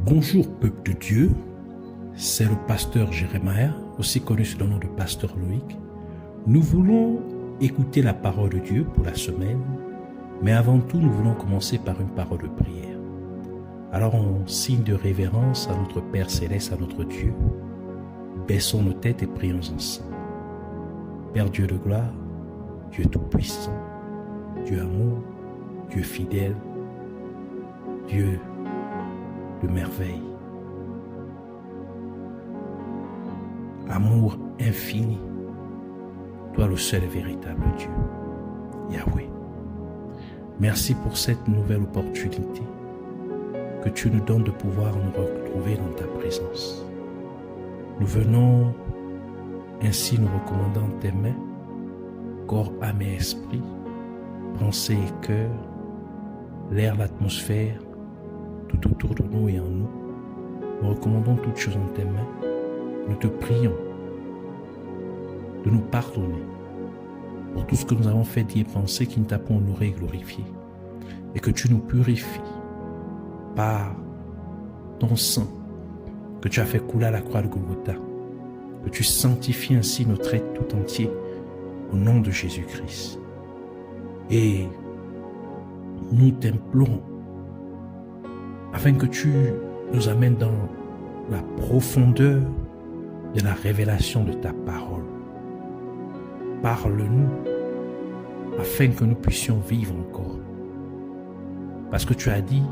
Bonjour peuple de Dieu, c'est le pasteur Jérémia, aussi connu sous le nom de pasteur Loïc. Nous voulons écouter la parole de Dieu pour la semaine, mais avant tout nous voulons commencer par une parole de prière. Alors en signe de révérence à notre Père Céleste, à notre Dieu, baissons nos têtes et prions ensemble. Père Dieu de gloire, Dieu tout-puissant, Dieu amour, Dieu fidèle, Dieu de merveille, amour infini, toi le seul et véritable Dieu, Yahweh. Merci pour cette nouvelle opportunité que tu nous donnes de pouvoir nous retrouver dans ta présence. Nous venons ainsi nous recommandant tes mains, corps, âme et esprit, pensée et cœur, l'air, l'atmosphère, tout autour de nous et en nous. Nous recommandons toutes choses en tes mains. Nous te prions de nous pardonner pour tout ce que nous avons fait, dit et pensé qui ne t'a pas honoré et glorifié. Et que tu nous purifies par ton sang que tu as fait couler à la croix de Golgotha. Que tu sanctifies ainsi notre être tout entier au nom de Jésus-Christ. Et nous t'implorons afin que tu nous amènes dans la profondeur de la révélation de ta parole. Parle-nous afin que nous puissions vivre encore. Parce que tu as dit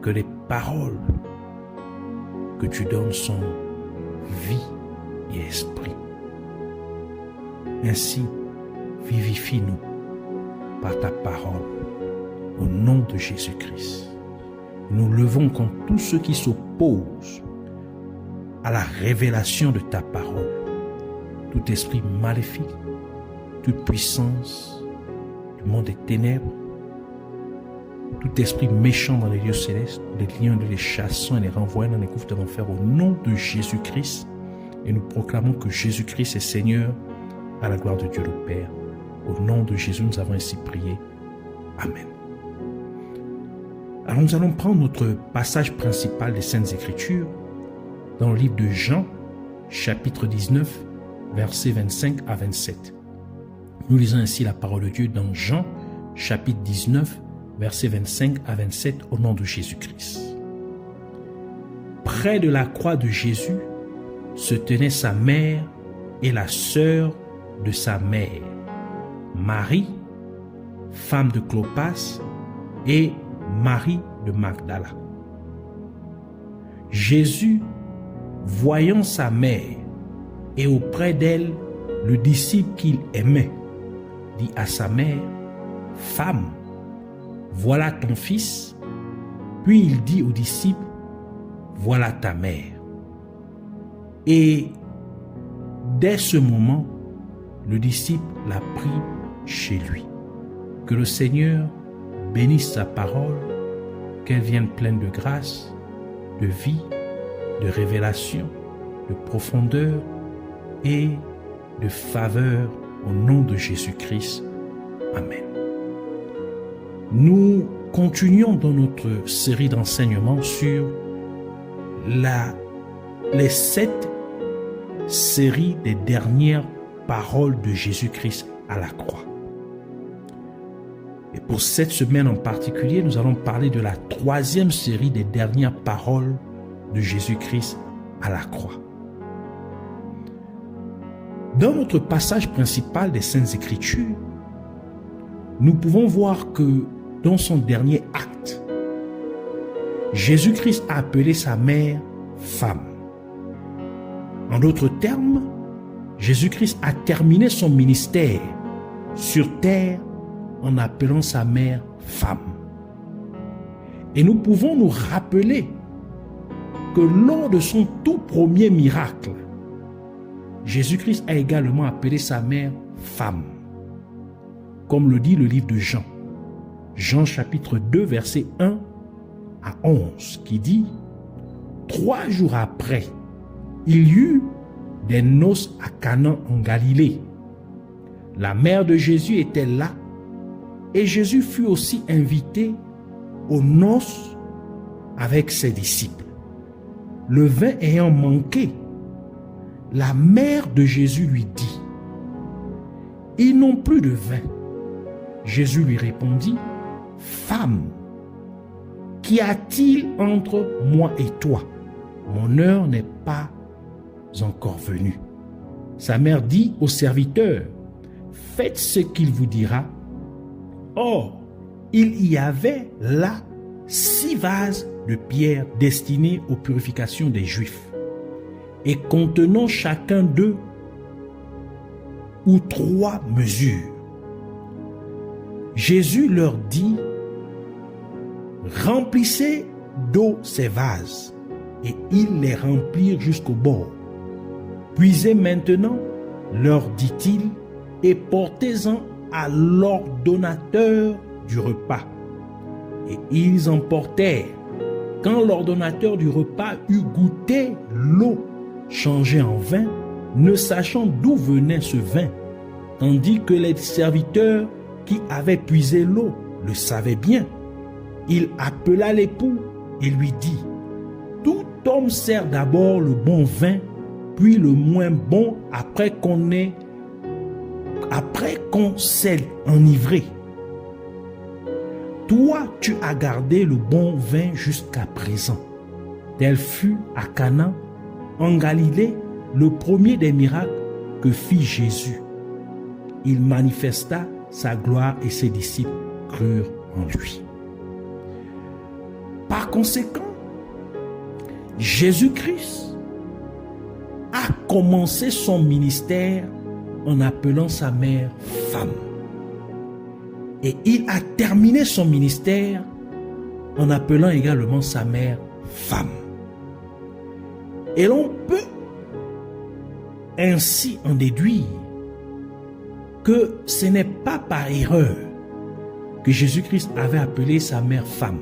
que les paroles que tu donnes sont vie et esprit. Ainsi, vivifie-nous par ta parole au nom de Jésus-Christ. Nous levons contre tous ceux qui s'opposent à la révélation de ta parole. Tout esprit maléfique, toute puissance du monde des ténèbres, tout esprit méchant dans les lieux célestes, les lions, les chassons et les renvoyant dans les gouffres de l'enfer au nom de Jésus-Christ. Et nous proclamons que Jésus-Christ est Seigneur à la gloire de Dieu le Père. Au nom de Jésus, nous avons ainsi prié. Amen. Alors nous allons prendre notre passage principal des Saintes Écritures dans le livre de Jean, chapitre 19, versets 25 à 27. Nous lisons ainsi la parole de Dieu dans Jean, chapitre 19, versets 25 à 27, au nom de Jésus-Christ. Près de la croix de Jésus se tenaient sa mère et la sœur de sa mère, Marie, femme de Clopas, et Marie de Magdala. Jésus, voyant sa mère et auprès d'elle le disciple qu'il aimait, dit à sa mère, « Femme, voilà ton fils. » Puis il dit au disciple, « Voilà ta mère. » Et dès ce moment, le disciple l'a pris chez lui. Que le Seigneur bénisse sa parole, qu'elle vienne pleine de grâce, de vie, de révélation, de profondeur et de faveur au nom de Jésus-Christ. Amen. Nous continuons dans notre série d'enseignements sur les 7 séries des dernières paroles de Jésus-Christ à la croix. Et pour cette semaine en particulier, nous allons parler de la 3e série des dernières paroles de Jésus-Christ à la croix. Dans notre passage principal des Saintes Écritures, nous pouvons voir que dans son dernier acte, Jésus-Christ a appelé sa mère femme. En d'autres termes, Jésus-Christ a terminé son ministère sur terre en appelant sa mère femme. Et nous pouvons nous rappeler que lors de son tout premier miracle, Jésus-Christ a également appelé sa mère femme, comme le dit le livre de Jean. Jean chapitre 2 verset 1 à 11 qui dit « 3 jours après, il y eut des noces à Cana en Galilée. La mère de Jésus était là et Jésus fut aussi invité aux noces avec ses disciples. Le vin ayant manqué, la mère de Jésus lui dit, « Ils n'ont plus de vin. » Jésus lui répondit, « Femme, qu'y a-t-il entre moi et toi? Mon heure n'est pas encore venue. » Sa mère dit au serviteur, « Faites ce qu'il vous dira. » Or, il y avait là 6 vases de pierre destinés aux purifications des Juifs, et contenant chacun 2 ou 3 mesures. Jésus leur dit, « Remplissez d'eau ces vases. » Et ils les remplirent jusqu'au bord. « Puisez maintenant, leur dit-il, et portez-en à l'ordonnateur du repas. » Et ils en portèrent. Quand l'ordonnateur du repas eut goûté l'eau changée en vin, ne sachant d'où venait ce vin, tandis que les serviteurs qui avaient puisé l'eau le savaient bien, il appela l'époux et lui dit, « Tout homme sert d'abord le bon vin, puis le moins bon après qu'on s'est enivré. Toi, tu as gardé le bon vin jusqu'à présent. » Tel fut à Cana, en Galilée, le premier des miracles que fit Jésus. Il manifesta sa gloire et ses disciples crurent en lui. Par conséquent, Jésus-Christ a commencé son ministère en appelant sa mère femme. Et il a terminé son ministère en appelant également sa mère femme. Et l'on peut ainsi en déduire que ce n'est pas par erreur que Jésus-Christ avait appelé sa mère femme.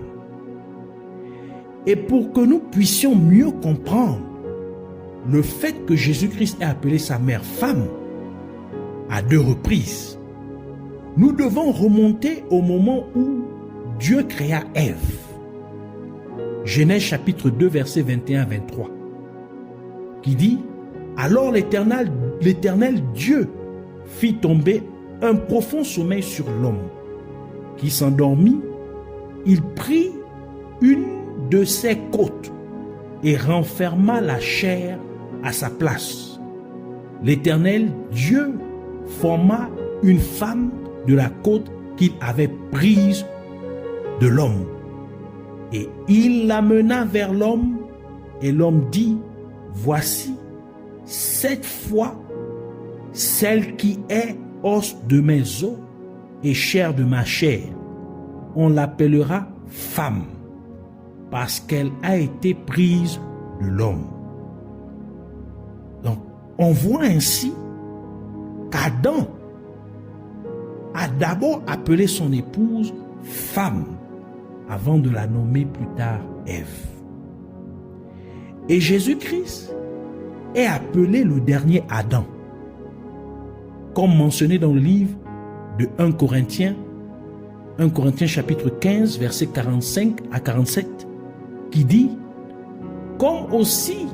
Et pour que nous puissions mieux comprendre le fait que Jésus-Christ ait appelé sa mère femme à 2 reprises, nous devons remonter au moment où Dieu créa Ève. Genèse chapitre 2 versets 21-23 qui dit, « Alors l'Éternel Dieu fit tomber un profond sommeil sur l'homme qui s'endormit. Il prit une de ses côtes et renferma la chair à sa place. L'Éternel Dieu forma une femme de la côte qu'il avait prise de l'homme. Et il l'amena vers l'homme, et l'homme dit, « Voici, cette fois, celle qui est os de mes os et chair de ma chair. On l'appellera femme, parce qu'elle a été prise de l'homme. » Donc, on voit ainsi qu'Adam a d'abord appelé son épouse femme avant de la nommer plus tard Ève. Et Jésus-Christ est appelé le dernier Adam, comme mentionné dans le livre de 1 Corinthiens chapitre 15, versets 45 à 47, qui dit, « Comme aussi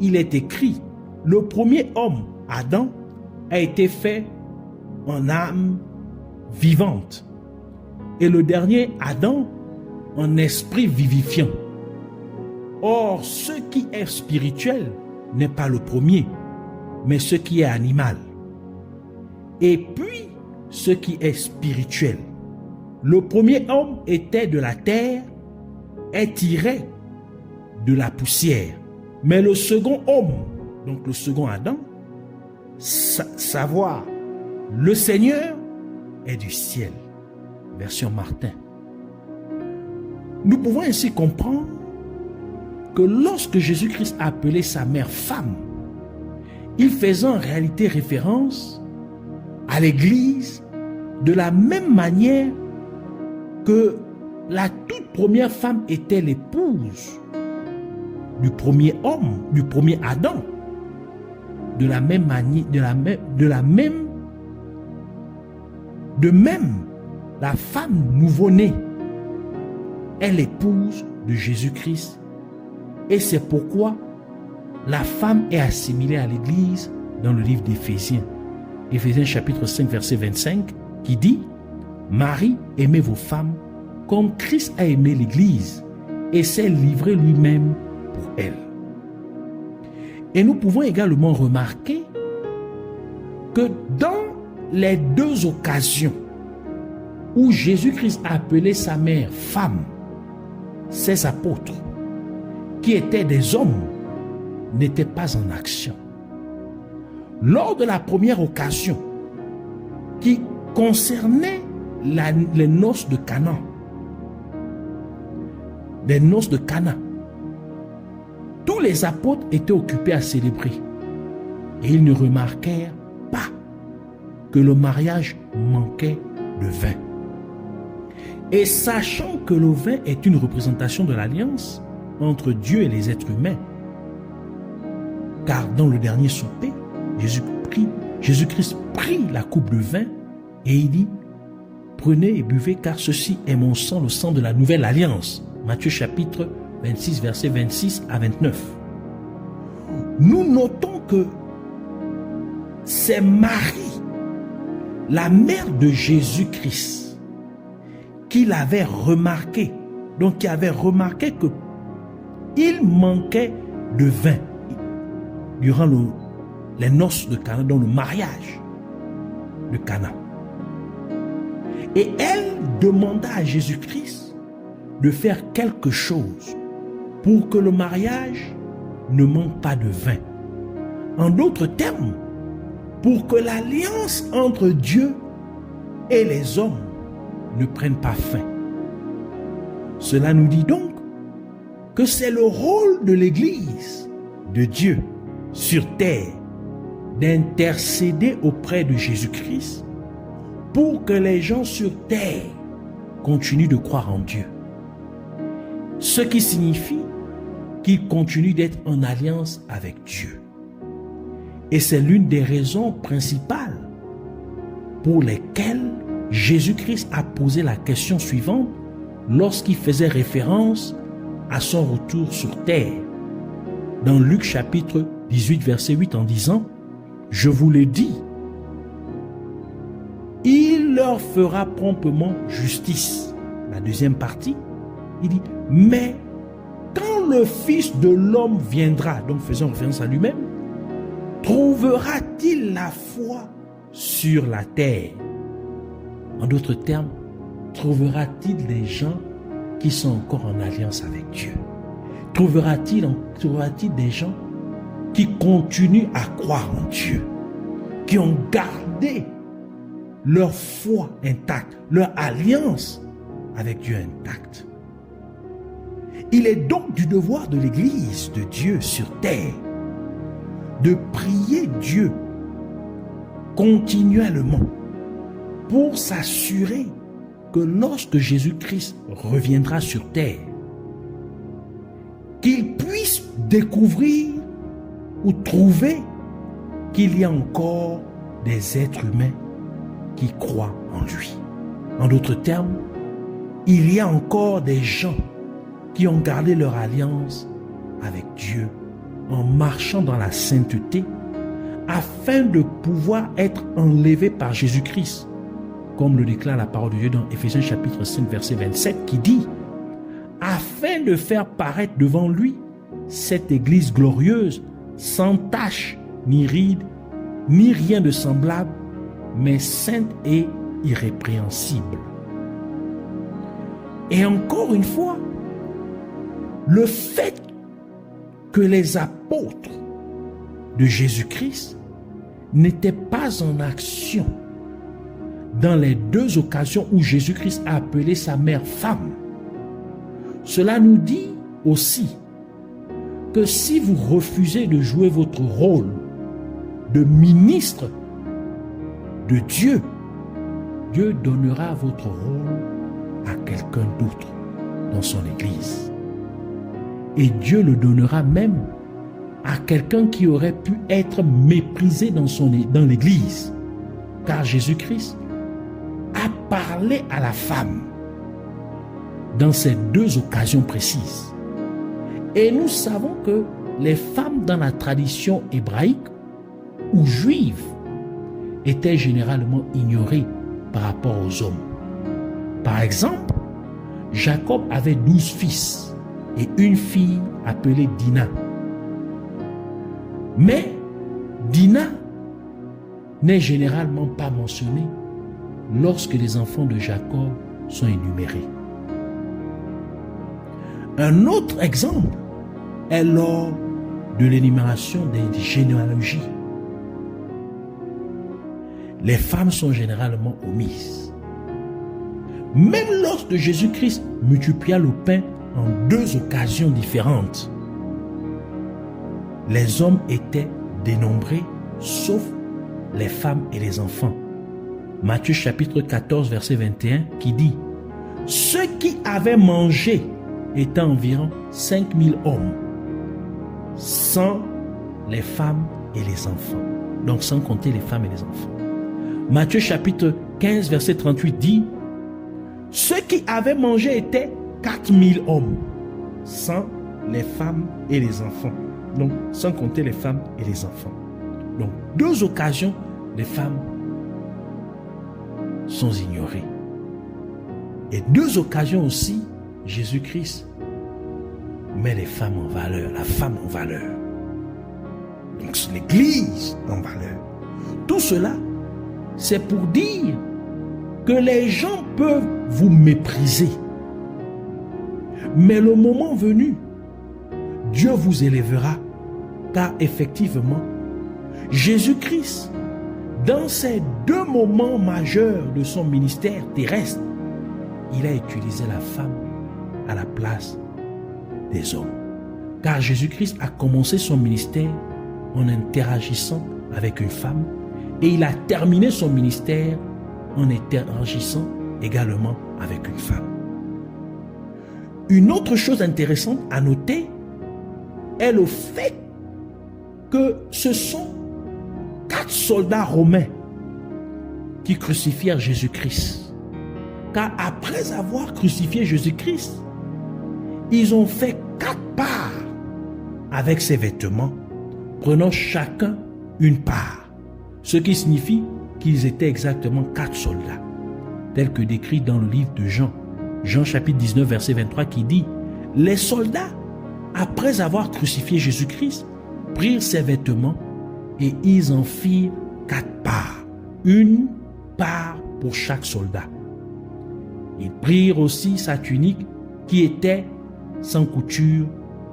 il est écrit, le premier homme, Adam, a été fait en âme vivante, et le dernier Adam en esprit vivifiant. Or, ce qui est spirituel n'est pas le premier, mais ce qui est animal. Et puis, ce qui est spirituel. Le premier homme était de la terre, est tiré de la poussière. Mais le second homme, donc le second Adam, savoir le Seigneur, est du ciel. Version Martin. Nous pouvons ainsi comprendre que lorsque Jésus-Christ a appelé sa mère femme, il faisait en réalité référence à l'Église de la même manière que la toute première femme était l'épouse du premier homme, du premier Adam. De même, la femme nouveau-née est l'épouse de Jésus-Christ. Et c'est pourquoi la femme est assimilée à l'Église dans le livre d'Éphésiens. Éphésiens chapitre 5 verset 25 qui dit « Marie, aimez vos femmes comme Christ a aimé l'Église et s'est livré lui-même pour elle. » Et nous pouvons également remarquer que dans les deux occasions où Jésus-Christ a appelé sa mère femme, ses apôtres, qui étaient des hommes, n'étaient pas en action. Lors de la première occasion, qui concernait les noces de Cana, les noces de Cana, tous les apôtres étaient occupés à célébrer et ils ne remarquèrent pas que le mariage manquait de vin. Et sachant que le vin est une représentation de l'alliance entre Dieu et les êtres humains, car dans le dernier souper, Jésus-Christ prit la coupe de vin et il dit « Prenez et buvez car ceci est mon sang, le sang de la nouvelle alliance. » Matthieu chapitre 26, versets 26 à 29. Nous notons que c'est Marie, la mère de Jésus-Christ, qui l'avait remarqué, donc qui avait remarqué que il manquait de vin durant les noces de Cana, dans le mariage de Cana. Et elle demanda à Jésus-Christ de faire quelque chose pour que le mariage ne manque pas de vin. En d'autres termes, pour que l'alliance entre Dieu et les hommes ne prenne pas fin. Cela nous dit donc que c'est le rôle de l'Église de Dieu sur terre d'intercéder auprès de Jésus-Christ pour que les gens sur terre continuent de croire en Dieu. Ce qui signifie qu'ils continuent d'être en alliance avec Dieu. Et c'est l'une des raisons principales pour lesquelles Jésus-Christ a posé la question suivante lorsqu'il faisait référence à son retour sur terre. Dans Luc chapitre 18 verset 8 en disant « Je vous le dis, il leur fera promptement justice. » La deuxième partie, il dit « Mais quand le Fils de l'homme viendra, donc faisant référence à lui-même, trouvera-t-il la foi sur la terre ?» En d'autres termes, trouvera-t-il des gens qui sont encore en alliance avec Dieu? Trouvera-t-il des gens qui continuent à croire en Dieu, qui ont gardé leur foi intacte, leur alliance avec Dieu intacte? Il est donc du devoir de l'Église de Dieu sur terre de prier Dieu continuellement pour s'assurer que lorsque Jésus-Christ reviendra sur terre, qu'il puisse découvrir ou trouver qu'il y a encore des êtres humains qui croient en lui. En d'autres termes, il y a encore des gens qui ont gardé leur alliance avec Dieu en marchant dans la sainteté afin de pouvoir être enlevés par Jésus-Christ, comme le déclare la parole de Dieu dans Éphésiens chapitre 5 verset 27 qui dit « Afin de faire paraître devant lui cette église glorieuse, sans tache, ni ride, ni rien de semblable, mais sainte et irrépréhensible. » Et encore une fois, le fait que les apôtres de Jésus-Christ n'étaient pas en action dans les deux occasions où Jésus-Christ a appelé sa mère femme, cela nous dit aussi que si vous refusez de jouer votre rôle de ministre de Dieu, Dieu donnera votre rôle à quelqu'un d'autre dans son église. Et Dieu le donnera même à quelqu'un qui aurait pu être méprisé dans l'église. Car Jésus-Christ a parlé à la femme dans ces deux occasions précises. Et nous savons que les femmes dans la tradition hébraïque ou juive étaient généralement ignorées par rapport aux hommes. Par exemple, Jacob avait 12 fils et une fille appelée Dina. Mais Dina n'est généralement pas mentionnée lorsque les enfants de Jacob sont énumérés. Un autre exemple est lors de l'énumération des généalogies. Les femmes sont généralement omises. Même lorsque Jésus-Christ multiplia le pain en deux occasions différentes, les hommes étaient dénombrés, sauf les femmes et les enfants. Matthieu chapitre 14, verset 21, qui dit « Ceux qui avaient mangé étaient environ 5000 hommes, sans les femmes et les enfants. » Donc sans compter les femmes et les enfants. Matthieu chapitre 15, verset 38 dit « Ceux qui avaient mangé étaient 4000 hommes, sans les femmes et les enfants. » Donc sans compter les femmes et les enfants. Donc deux occasions, les femmes sont ignorées. Et deux occasions aussi, Jésus-Christ met les femmes en valeur, la femme en valeur. Donc c'est l'Église en valeur. Tout cela, c'est pour dire que les gens peuvent vous mépriser. Mais le moment venu, Dieu vous élèvera, car effectivement, Jésus-Christ, dans ces deux moments majeurs de son ministère terrestre, il a utilisé la femme à la place des hommes. Car Jésus-Christ a commencé son ministère en interagissant avec une femme et il a terminé son ministère en interagissant également avec une femme. Une autre chose intéressante à noter est le fait que ce sont 4 soldats romains qui crucifièrent Jésus-Christ. Car après avoir crucifié Jésus-Christ, ils ont fait 4 parts avec ses vêtements, prenant chacun une part. Ce qui signifie qu'ils étaient exactement 4 soldats, tel que décrit dans le livre de Jean. Jean chapitre 19, verset 23 qui dit « Les soldats, après avoir crucifié Jésus-Christ, prirent ses vêtements et ils en firent 4 parts, une part pour chaque soldat. Ils prirent aussi sa tunique qui était sans couture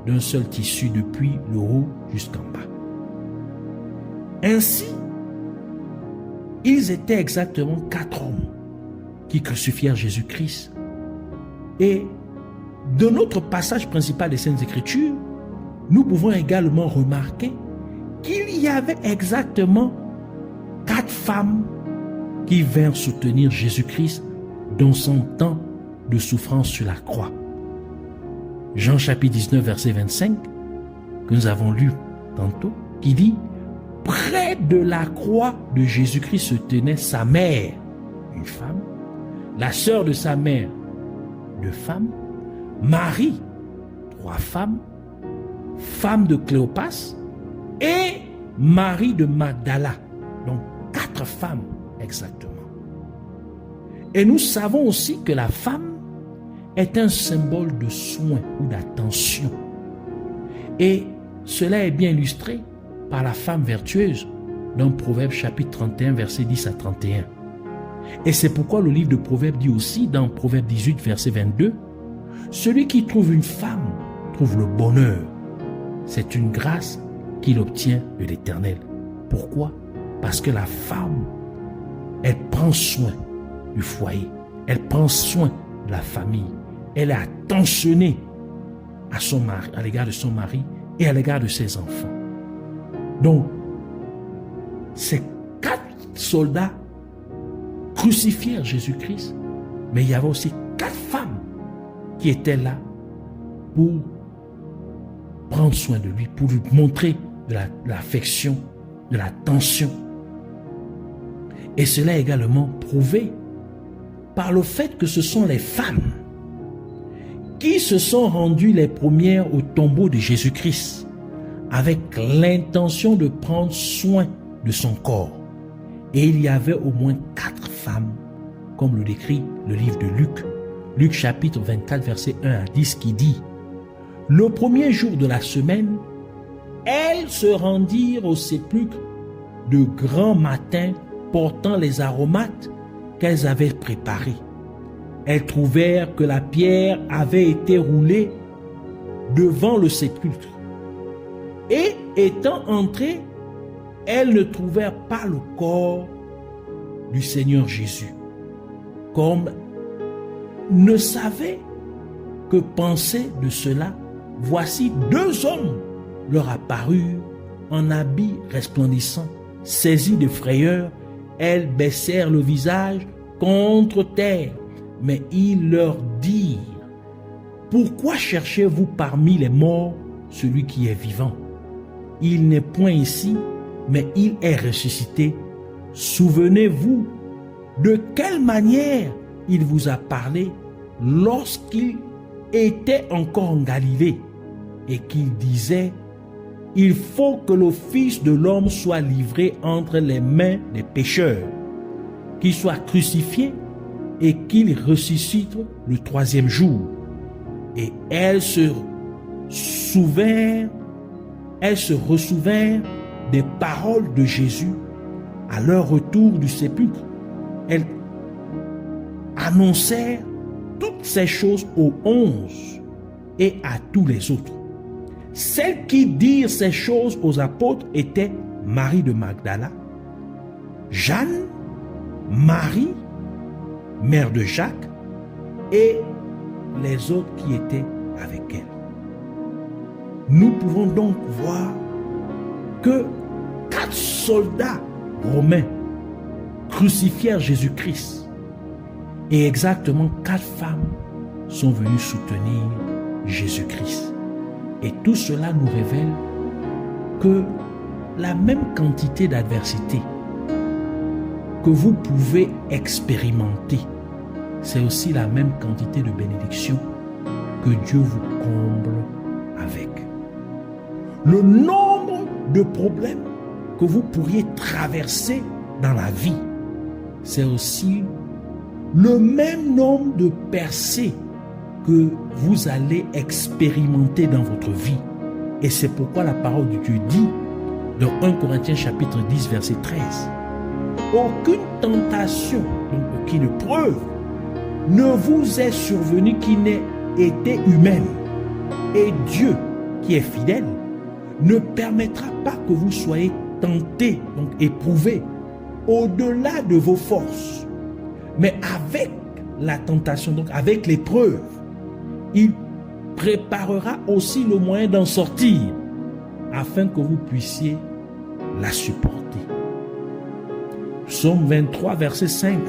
d'un seul tissu depuis le haut jusqu'en bas. Ainsi, ils étaient exactement 4 hommes qui crucifièrent Jésus-Christ. Et de notre passage principal des Saintes Écritures, nous pouvons également remarquer qu'il y avait exactement 4 femmes qui vinrent soutenir Jésus-Christ dans son temps de souffrance sur la croix. Jean chapitre 19, verset 25, que nous avons lu tantôt, qui dit « Près de la croix de Jésus-Christ se tenait sa mère, une femme, la sœur de sa mère, 2 femmes, Marie, 3 femmes, femme de Cléopas, et Marie de Magdala. Donc 4 femmes exactement. Et nous savons aussi que la femme est un symbole de soin ou d'attention. Et cela est bien illustré par la femme vertueuse dans Proverbes chapitre 31, verset 10 à 31. Et c'est pourquoi le livre de Proverbes dit aussi dans Proverbes 18, verset 22, « Celui qui trouve une femme trouve le bonheur. C'est une grâce qu'il obtient de l'Éternel. » Pourquoi? Parce que la femme, elle prend soin du foyer, elle prend soin de la famille, elle est attentionnée à son mari, à l'égard de son mari et à l'égard de ses enfants. Donc, ces 4 soldats crucifièrent Jésus-Christ, mais il y avait aussi 4 femmes qui étaient là pour prendre soin de lui, pour lui montrer de l'affection, de l'attention. Et cela est également prouvé par le fait que ce sont les femmes qui se sont rendus les premières au tombeau de Jésus-Christ avec l'intention de prendre soin de son corps. Et il y avait au moins 4 femmes, comme le décrit le livre de Luc. Luc chapitre 24, verset 1 à 10 qui dit: le premier jour de la semaine, elles se rendirent au sépulcre de grand matin portant les aromates qu'elles avaient préparés. Elles trouvèrent que la pierre avait été roulée devant le sépulcre. Et étant entrées, elles ne trouvèrent pas le corps du Seigneur Jésus. Comme ne savaient que penser de cela, voici 2 hommes leur apparurent en habits resplendissants. Saisies de frayeur, elles baissèrent le visage contre terre. Mais ils leur dirent: pourquoi cherchez-vous parmi les morts celui qui est vivant? Il n'est point ici, mais il est ressuscité. Souvenez-vous de quelle manière il vous a parlé lorsqu'il était encore en Galilée et qu'il disait: il faut que le Fils de l'homme soit livré entre les mains des pécheurs, qu'il soit crucifié et qu'il ressuscite le 3e jour. Et elles se ressouvinrent des paroles de Jésus à leur retour du sépulcre. Elles annoncèrent toutes ces choses aux 11 et à tous les autres. Celles qui dirent ces choses aux apôtres étaient Marie de Magdala, Jeanne, Marie, mère de Jacques, et les autres qui étaient avec elle. Nous pouvons donc voir que 4 soldats romains crucifièrent Jésus-Christ et exactement 4 femmes sont venues soutenir Jésus-Christ. Et tout cela nous révèle que la même quantité d'adversité que vous pouvez expérimenter, c'est aussi la même quantité de bénédiction que Dieu vous comble avec. Le nombre de problèmes que vous pourriez traverser dans la vie, c'est aussi le même nombre de percées que vous allez expérimenter dans votre vie. Et c'est pourquoi la parole de Dieu dit dans 1 Corinthiens chapitre 10 verset 13: aucune tentation, donc aucune preuve, ne vous est survenue qui n'ait été humaine. Et Dieu, qui est fidèle, ne permettra pas que vous soyez tentés, donc éprouvés, au-delà de vos forces. Mais avec la tentation, donc avec l'épreuve, il préparera aussi le moyen d'en sortir, afin que vous puissiez la supporter. Psaume 23, verset 5,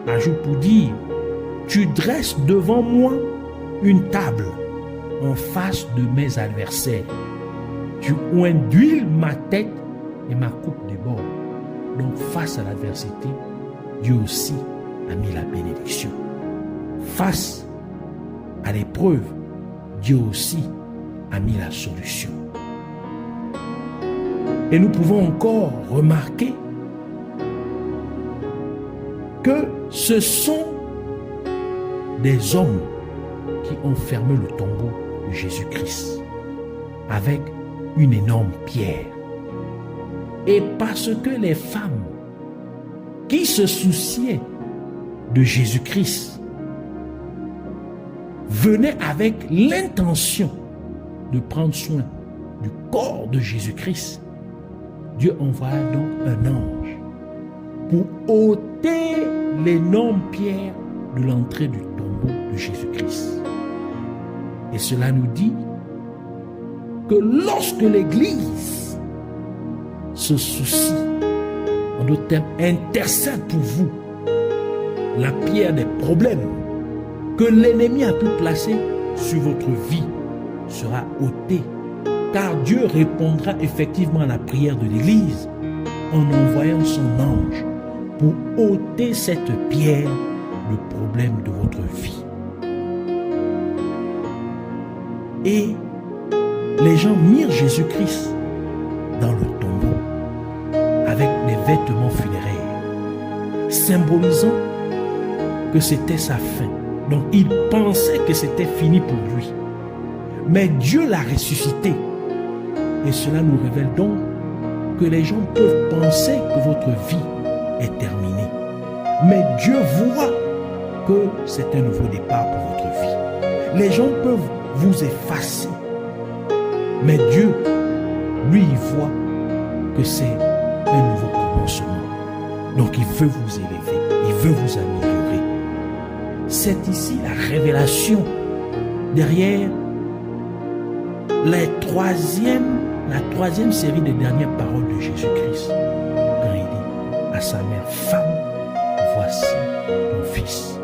ajoute pour dire: tu dresses devant moi une table en face de mes adversaires. Tu oins d'huile ma tête et ma coupe déborde. Donc face à l'adversité, Dieu aussi a mis la bénédiction. Face à l'épreuve, Dieu aussi a mis la solution. Et nous pouvons encore remarquer que ce sont des hommes qui ont fermé le tombeau de Jésus-Christ avec une énorme pierre. Et parce que les femmes qui se souciaient de Jésus-Christ venaient avec l'intention de prendre soin du corps de Jésus-Christ, Dieu envoya donc un ange pour ôter l'énorme pierre de l'entrée du tombeau de Jésus-Christ. Et cela nous dit que lorsque l'Église se soucie, en d'autres termes, intercède pour vous, la pierre des problèmes que l'ennemi a pu placer sur votre vie sera ôtée, car Dieu répondra effectivement à la prière de l'Église en envoyant son ange pour ôter cette pierre, le problème de votre vie. Et les gens mirent Jésus-Christ dans le tombeau avec des vêtements funéraires, symbolisant que c'était sa fin. Donc ils pensaient que c'était fini pour lui. Mais Dieu l'a ressuscité. Et cela nous révèle donc que les gens peuvent penser que votre vie est terminée. Mais Dieu voit que c'est un nouveau départ pour votre vie. Les gens peuvent vous effacer. Mais Dieu, lui, il voit que c'est un nouveau commencement. Donc il veut vous élever, il veut vous améliorer. C'est ici la révélation derrière la troisième série des dernières paroles de Jésus-Christ. Quand il dit à sa mère, femme, voici ton fils.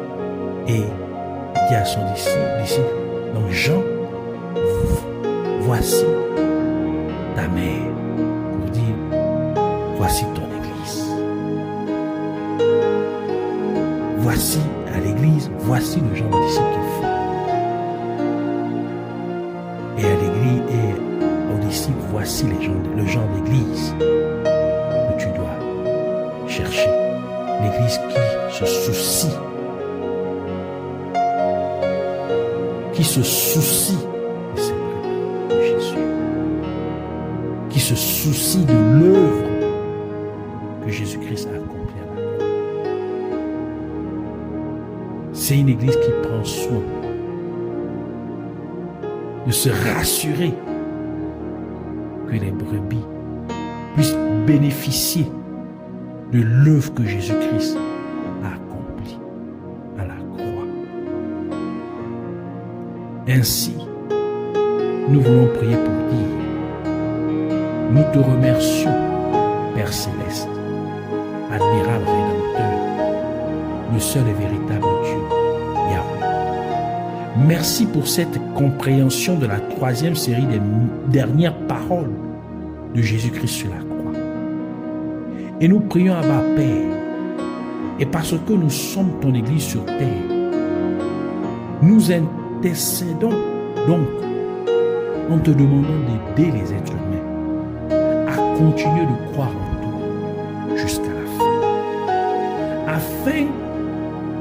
Et il dit à son disciple, donc Jean, voici ta mère, pour dire, voici ton église. Voici à l'église, voici le genre de disciple qu'il faut. Et à l'église et aux disciples, voici le genre d'église que tu dois chercher. L'église qui se soucie de ses brebis de Jésus, qui se soucie de l'œuvre que Jésus-Christ a accomplie à la croix. C'est une église qui prend soin de se rassurer que les brebis puissent bénéficier de l'œuvre que Jésus-Christ a accomplie à la croix. Ainsi, nous voulons prier pour dire, nous te remercions, Père Céleste, admirable Rédempteur, le seul et véritable Dieu, Yahweh. Merci pour cette compréhension de la troisième série des dernières paroles de Jésus-Christ sur la croix. Et nous prions à Abba Père, et parce que nous sommes ton Église sur terre, nous intercédons donc en te demandant d'aider les êtres humains à continuer de croire en toi jusqu'à la fin, afin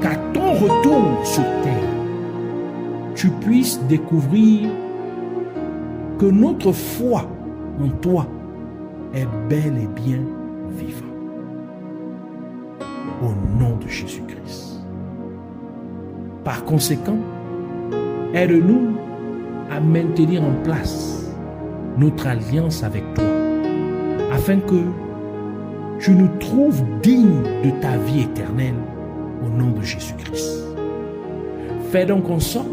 qu'à ton retour sur terre, tu puisses découvrir que notre foi en toi est bel et bien vivant. Au nom de Jésus-Christ. Par conséquent, aide-nous à maintenir en place notre alliance avec toi, afin que tu nous trouves dignes de ta vie éternelle au nom de Jésus-Christ. Fais donc en sorte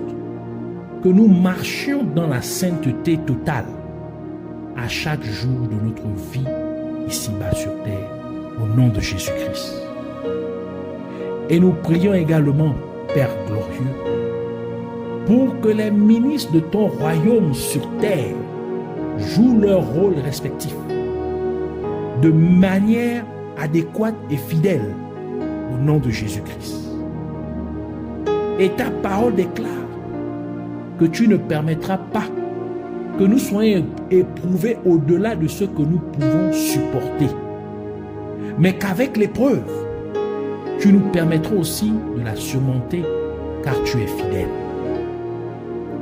que nous marchions dans la sainteté totale à chaque jour de notre vie ici-bas sur terre, au nom de Jésus-Christ. Et nous prions également, Père glorieux, pour que les ministres de ton royaume sur terre jouent leur rôle respectif de manière adéquate et fidèle au nom de Jésus-Christ. Et ta parole déclare que tu ne permettras pas que nous soyons éprouvés au-delà de ce que nous pouvons supporter, mais qu'avec l'épreuve, tu nous permettras aussi de la surmonter, car tu es fidèle.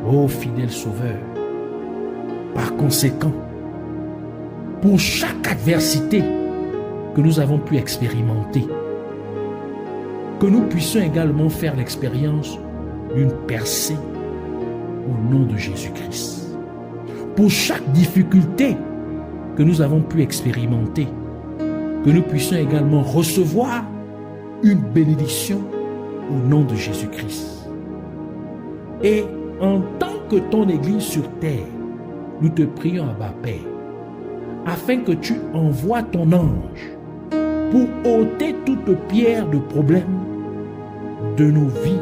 Ô fidèle Sauveur, par conséquent, pour chaque adversité que nous avons pu expérimenter, que nous puissions également faire l'expérience d'une percée au nom de Jésus-Christ. Pour chaque difficulté que nous avons pu expérimenter, que nous puissions également recevoir une bénédiction au nom de Jésus-Christ. Et en tant que ton Église sur terre, nous te prions, Abba Père, afin que tu envoies ton ange pour ôter toute pierre de problème de nos vies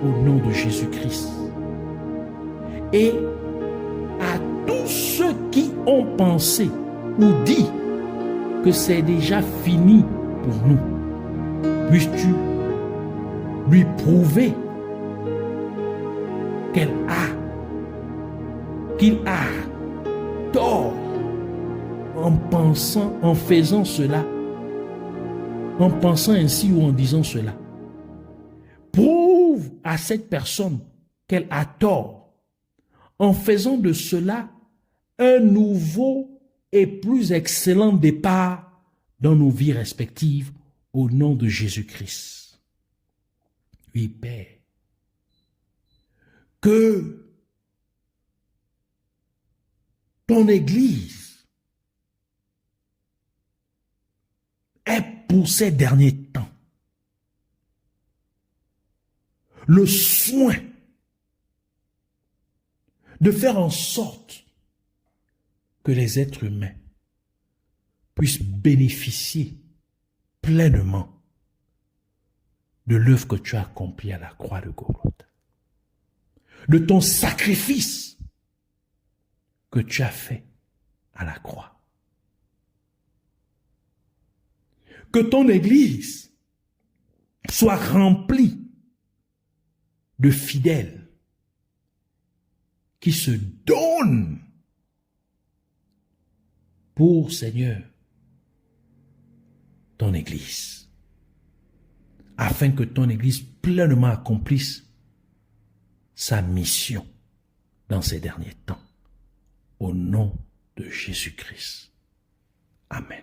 au nom de Jésus-Christ. Et à tous ceux qui ont pensé ou dit que c'est déjà fini pour nous, puisses-tu lui prouver qu'elle a qu'il a tort en faisant cela, en pensant ainsi ou en disant cela. Prouve à cette personne qu'elle a tort en faisant de cela un nouveau et plus excellent départ dans nos vies respectives au nom de Jésus-Christ. Oui, Père, que ton Église ait pour ces derniers temps le soin de faire en sorte que les êtres humains puissent bénéficier pleinement de l'œuvre que tu as accomplie à la croix de Golgotha, de ton sacrifice que tu as fait à la croix. Que ton Église soit remplie de fidèles qui se donnent pour, Seigneur, ton Église, afin que ton Église pleinement accomplisse sa mission dans ces derniers temps. Au nom de Jésus-Christ. Amen.